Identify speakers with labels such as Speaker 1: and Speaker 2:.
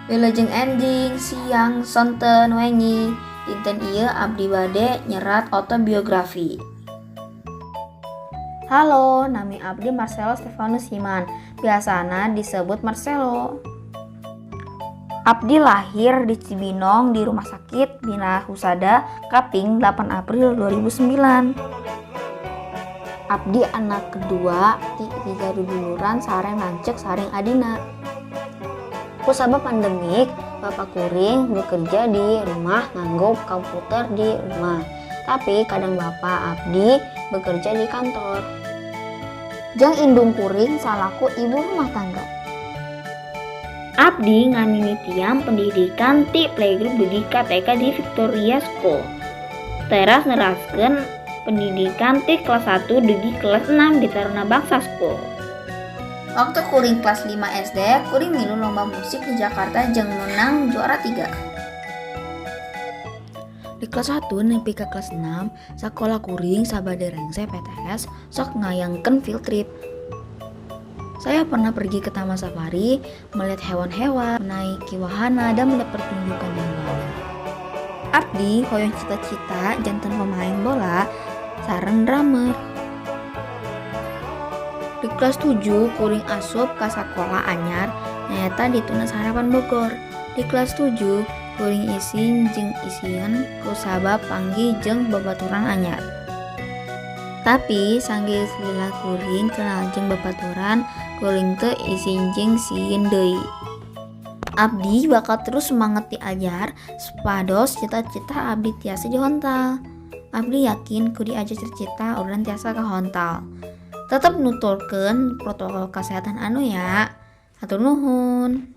Speaker 1: Wilujeng enjing siang sonten wengi dinten ieu abdi bade nyerat autobiografi. Halo, nami abdi Marcelo Stefanus Himan, biasana disebut Marcelo. Abdi lahir di Cibinong di Rumah Sakit Bina Husada Kaping 8 April 2009. Abdi anak kedua ti tiga duduluran sareng lanceuk sareng adina. Kusabab pandemik, Bapak Kuring bekerja di rumah nganggo komputer di rumah. Tapi kadang Bapak Abdi bekerja di kantor. Jeung indung Kuring salaku ibu rumah tangga.
Speaker 2: Abdi ngamimitian pendidikan ti playgroup dugi KTK di Victoria School. Teras neraskeun pendidikan ti kelas 1 dugi kelas 6 di Taruna Bangsa School.
Speaker 1: Waktu Kuring kelas 5 SD, Kuring milu lomba musik di Jakarta jeung menang juara 3. Di kelas 1 nepi ka kelas 6, sakola Kuring sabade rengse PTS sok ngayangkeun field trip. Saya pernah pergi ke Taman Safari, melihat hewan-hewan, menaiki wahana, dan melihat pertunjukan yang lain. Abdi hoyong cita-cita janten pemain bola sareng drummer. Di kelas 7, Kuring asup ka sakola anyar nyaeta di Tunas Harapan Bogor. Di kelas 7, Kuring isin jeung isian kusabab panggih jeung babaturan anyar. Tapi sanggeu lila Kuring kenal jeung babaturan, Kuring teu isin jeung sieun deui. Abdi bakal terus semangat diajar supados cita-cita abdi tiasa dihontal. Abdi yakin ku diajar cita-cita urang tiasa kahontal. Tetep nuturkeun protokol kesehatan anu ya. Hatur nuhun.